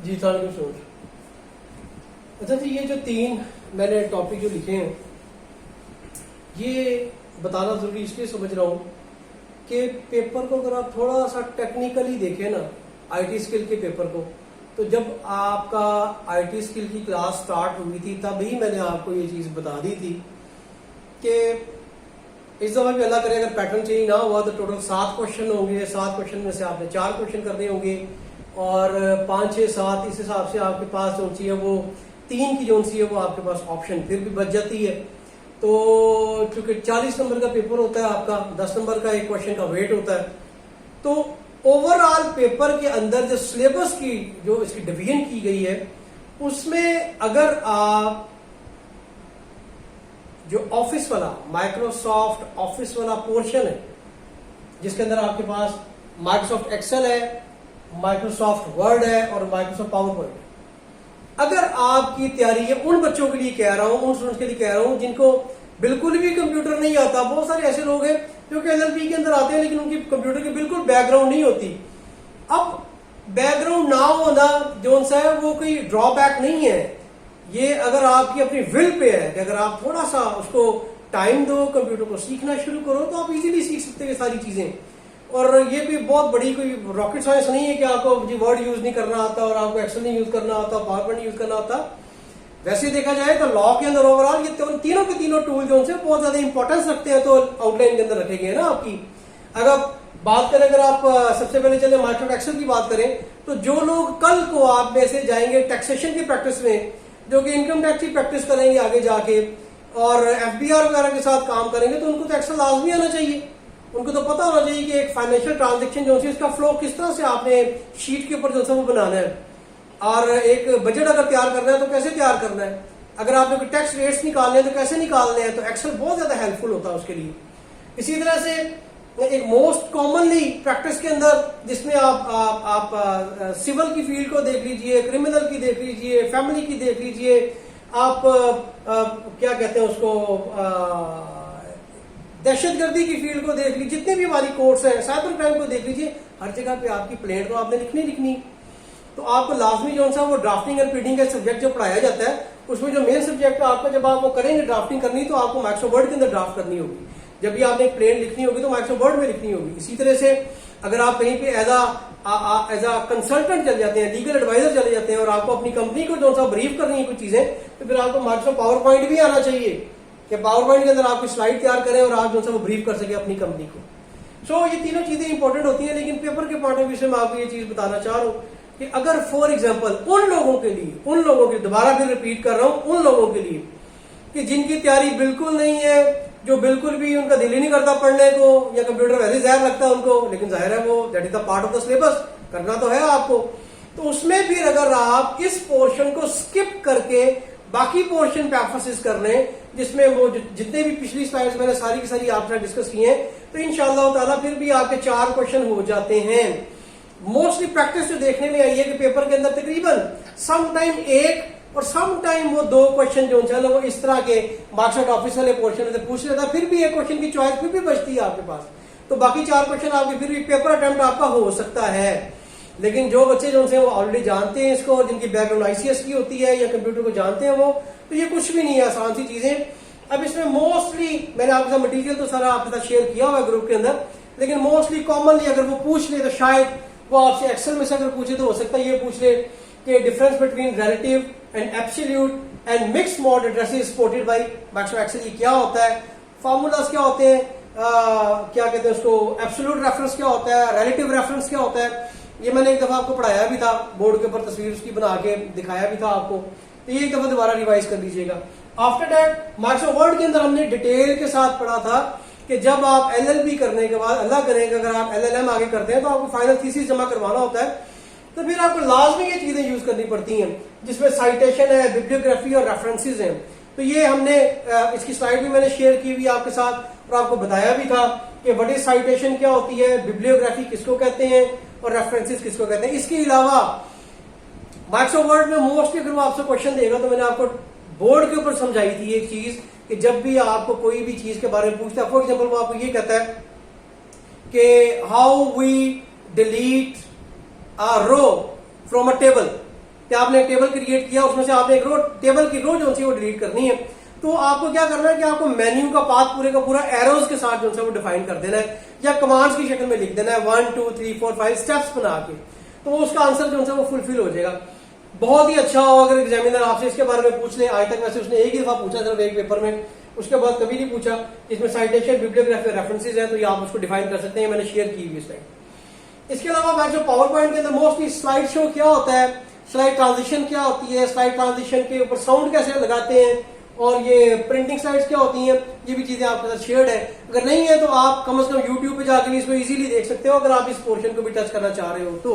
जी सलाम सर। अच्छा जी, ये जो तीन मैंने टॉपिक जो लिखे हैं ये बताना जरूरी इसलिए समझ रहा हूँ कि पेपर को अगर आप थोड़ा सा टेक्निकली देखें ना, आईटी स्किल के पेपर को, तो जब आपका आईटी स्किल की क्लास स्टार्ट हुई थी तभी मैंने आपको ये चीज़ बता दी थी कि इस दफा भी अल्लाह करे अगर पैटर्न चेंज ना हुआ तो टोटल 7 क्वेश्चन होंगे। 7 क्वेश्चन में से आपने 4 क्वेश्चन करने होंगे और 5, 6, 7 इस हिसाब से आपके पास जो सी है वो 3 की जो सी है वो आपके पास ऑप्शन फिर भी बच जाती है। तो चूंकि 40 नंबर का पेपर होता है आपका, 10 नंबर का एक क्वेश्चन का वेट होता है, तो ओवरऑल पेपर के अंदर जो सिलेबस की जो इसकी डिवीजन की गई है उसमें अगर आप जो ऑफिस वाला माइक्रोसॉफ्ट ऑफिस वाला पोर्शन है जिसके अंदर आपके पास माइक्रोसॉफ्ट एक्सेल है, माइक्रोसॉफ्ट वर्ड है और माइक्रोसॉफ्ट पावर पॉइंट है, अगर आपकी तैयारी है, उन बच्चों के लिए कह रहा हूं, उन स्टूडेंट्स के लिए कह रहा हूं जिनको बिल्कुल भी कंप्यूटर नहीं आता। बहुत सारे ऐसे लोग हैं जो कि एलएलबी के अंदर आते हैं लेकिन उनकी कंप्यूटर की बिल्कुल बैकग्राउंड नहीं होती। अब बैकग्राउंड ना होना जो सा है वो कोई ड्रॉबैक नहीं है, ये अगर आपकी अपनी विल पे है कि अगर आप थोड़ा सा उसको टाइम दो, कंप्यूटर को सीखना शुरू करो तो आप इजीली सीख सकते हैं सारी चीजें। और ये भी बहुत बड़ी कोई रॉकेट साइंस नहीं है कि आपको वर्ड यूज नहीं करना आता और आपको एक्सेल नहीं यूज करना आता, पावर पॉइंट यूज करना आता। वैसे देखा जाए तो लॉ के अंदर ओवरऑल ये तीनों के तीनों टूल जो उनसे बहुत ज्यादा इंपॉर्टेंस रखते हैं, तो आउटलाइन के अंदर रखे गए हैं ना आपकी। अगर बात करें, अगर आप सबसे पहले चले माइक्रोसॉफ्ट एक्सेल की बात करें तो जो लोग कल को आप में से जाएंगे टैक्सेशन की प्रैक्टिस में, जो कि इनकम टैक्स की प्रैक्टिस करेंगे आगे जाके और एफबीआर वगैरह के साथ काम करेंगे, तो उनको तो एक्सेल लाजमी आना चाहिए। उनको तो पता होना चाहिए कि एक फाइनेंशियल ट्रांजैक्शन जो है इसका फ्लो किस तरह से आपने शीट के ऊपर जो है वो बनाना है, और एक बजट अगर तैयार करना है तो कैसे तैयार करना है, अगर आपने कोई टैक्स रेट्स निकालने हैं तो कैसे निकालने हैं, तो एक्सेल बहुत ज्यादा हेल्पफुल होता है उसके लिए। इसी तरह से एक मोस्ट कॉमनली प्रैक्टिस के अंदर जिसमें आप सिविल की फील्ड को देख लीजिए, क्रिमिनल की देख लीजिए, फैमिली की देख लीजिए, आप क्या कहते हैं उसको दहशतगर्दी की फील्ड को देख लीजिए, जितने भी हमारी कोर्स हैं, साइबर क्राइम को देख लीजिए, हर जगह पे आपकी प्लेन तो आपने लिखनी। तो आपको लाजमी जो सा वो ड्राफ्टिंग एंड प्रिंटिंग का सब्जेक्ट जो पढ़ाया जाता है उसमें जो मेन सब्जेक्ट है आपका, जब आप वो करेंगे ड्राफ्टिंग करनी तो आपको माइक्रोसॉफ्ट वर्ड के अंदर ड्राफ्ट करनी होगी। जब भी आपने प्लेन लिखनी होगी तो माइक्रोसॉफ्ट वर्ड में लिखनी होगी। इसी तरह से अगर आप कहीं पे एज अ कंसल्टेंट चले जाते हैं, लीगल एडवाइजर चले जाते हैं और आपको अपनी कंपनी को जो सा ब्रीफ करनी है कुछ चीजें, तो फिर आपको माइक्रोसॉफ्ट पावर पॉइंट भी आना चाहिए कि पावर पॉइंट के अंदर आपकी स्लाइड तैयार करें और आप जो सा वो ब्रीफ कर सके अपनी कंपनी को। सो ये तीनों चीजें इंपॉर्टेंट होती हैं, लेकिन पेपर के पॉइंट ऑफ व्यू से मैं आपको ये चीज बताना चाह रहा हूं कि अगर फॉर एग्जाम्पल उन लोगों के दोबारा फिर रिपीट कर रहा हूं, उन लोगों के लिए कि जिनकी तैयारी बिल्कुल नहीं है, जो बिल्कुल भी उनका दिल ही नहीं करता पढ़ने को, या कंप्यूटर वैसे जहर लगता है उनको, लेकिन जाहिर है वो that is the part of the syllabus, करना तो है आपको। तो उसमें फिर अगर आप इस पोर्शन को स्किप करके बाकी पोर्शन पे एम्फसिस कर लें, जिसमें वो जितने भी पिछली स्लाइड्स मैंने सारी की सारी आपसे डिस्कस की हैं, तो इंशाअल्लाह ताला फिर भी आपके 4 क्वेश्चन हो जाते हैं। मोस्टली प्रैक्टिस जो देखने में आई है कि पेपर के अंदर तकरीबन सम टाइम 1 और सम टाइम वो 2 क्वेश्चन जो है वो इस तरह के मार्क्सशीट ऑफिस वाले पोर्शन से पूछ लेता, फिर भी एक क्वेश्चन की चॉइस फिर भी बचती है आपके पास, तो बाकी 4 क्वेश्चन आपके फिर भी पेपर अटेम्प्ट आपका हो सकता है। लेकिन जो बच्चे जो वो ऑलरेडी जानते हैं इसको, जिनकी बैकग्राउंड आईसीएस की होती है या कंप्यूटर को जानते हैं वो, तो ये कुछ भी नहीं है, आसान सी चीजें। अब इसमें मोस्टली मैंने आपके साथ मटेरियल तो सारा आपके साथ शेयर किया हुआ है ग्रुप के अंदर, लेकिन मोस्टली कॉमनली अगर वो पूछ ले तो शायद वो आपसे एक्सेल में से अगर पूछे तो हो सकता है ये पूछ ले कि difference between relative and absolute and mixed mode addresses supported by Microsoft Excel, ये क्या होता है, फार्मूलाज क्या होते हैं, क्या कहते हैं उसको, एब्सोल्यूट रेफरेंस क्या होता है, रिलेटिव रेफरेंस क्या होता है, ये मैंने एक दफा आपको पढ़ाया भी था, बोर्ड के ऊपर तस्वीर उसकी बना के दिखाया भी था आपको, तो ये एक दफा दोबारा रिवाइज कर लीजिएगा। आफ्टर दैट माइक्रोसॉफ्ट वर्ड के अंदर हमने डिटेल के साथ पढ़ा था कि जब आप एलएलबी करने के बाद अल्लाह करेंगे अगर आप एलएलएम आगे करते हैं तो आपको फाइनल थीसिस जमा करवाना होता है, तो फिर आपको लाजमी ये चीजें यूज करनी पड़ती हैं जिसमें साइटेशन है, बिब्लियोग्राफी और रेफरेंसेस हैं। तो ये हमने इसकी स्लाइड भी मैंने शेयर की हुई आपके साथ और आपको बताया भी था कि व्हाट इज साइटेशन क्या होती है, बिब्लियोग्राफी किसको कहते हैं और रेफरेंसेस किसको कहते हैं। इसके अलावा माइक्रोसॉफ्ट वर्ड में मोस्टली अगर वो आपसे क्वेश्चन देगा तो मैंने आपको बोर्ड के ऊपर समझाई थी एक चीज कि जब भी आपको कोई भी चीज के बारे में पूछता है, फॉर एग्जाम्पल वो आपको ये कहता है कि how we delete a row from a table, कि आपने एक टेबल क्रिएट किया, उसमें से आपने एक रो, टेबल की रो जो सी वो डिलीट करनी है, तो आपको क्या करना है कि आपको मेन्यू का पाथ पूरे का पूरा एरोज के साथ जो है वो डिफाइन कर देना है, या कमांड्स की शक्ल में लिख देना है 1 2 3 4 5 स्टेप्स बना के, तो उसका आंसर जो है वो फुलफिल हो जाएगा। बहुत ही अच्छा हो अगर एग्जामिनर आपसे इसके बारे में पूछ ले। आज तक वैसे उसने एक ही दफा पूछा सिर्फ एक पेपर में, उसके बाद कभी नहीं पूछा। इसमें साइटेशन, बिब्लियोग्राफी, रेफरेंसेस हैं, तो ये आप उसको डिफाइन कर सकते हैं, मैंने शेयर की हुई स्लाइड। इसके अलावा मैं जो पावर पॉइंट के अंदर मोस्टली स्लाइड शो क्या होता है, स्लाइड ट्रांजिशन क्या होती है, स्लाइड ट्रांजिशन के ऊपर साउंड कैसे लगाते हैं, और ये प्रिंटिंग स्लाइड्स क्या होती हैं, ये भी चीजें आपके साथ शेयर्ड है। अगर नहीं है तो आप कम से कम यूट्यूब पे जाकर इसको इजीली देख सकते हो, अगर आप इस पोर्शन को भी टच करना चाह रहे हो तो।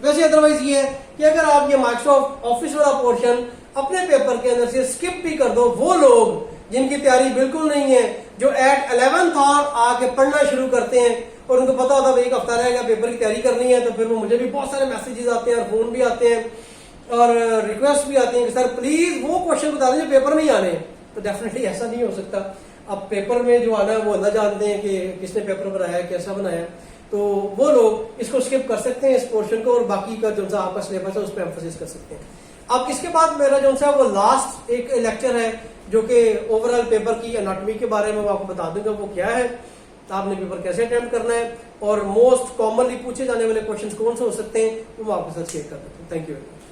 वैसे अदरवाइज ये है कि अगर आप ये माइक्रोसॉफ्ट ऑफिस वाला पोर्शन अपने पेपर के अंदर से स्किप भी कर दो, वो लोग जिनकी तैयारी बिल्कुल नहीं है, जो एट 11th आवर आके पढ़ना शुरू करते हैं और उनको पता होता है एक हफ्ता रहेगा पेपर की तैयारी करनी है, तो फिर वो मुझे भी बहुत सारे मैसेजेस आते हैं और फोन भी आते हैं और रिक्वेस्ट भी आती है कि सर प्लीज वो क्वेश्चन बता दें जो पेपर में ही आने हैं। तो डेफिनेटली ऐसा नहीं हो सकता। अब पेपर में जो आना है वो अल्लाह जानते हैं कि किसने पेपर बनाया, कैसा बनाया, तो वो लोग इसको स्किप कर सकते हैं इस पोर्शन को, और बाकी का जो सा आपका सिलेबस है उस पर एम्फोसिस कर सकते हैं। अब इसके बाद मेरा जो सा वो लास्ट एक लेक्चर है जो कि ओवरऑल पेपर की एनाटॉमी के बारे में मैं आपको बता दूंगा वो क्या है, आपने पेपर कैसे अटेम्प्ट करना है, और मोस्ट कॉमनली पूछे जाने वाले क्वेश्चन कौन से हो सकते हैं वो मैं आपके साथ शेयर कर देता हूँ। Thank you very much.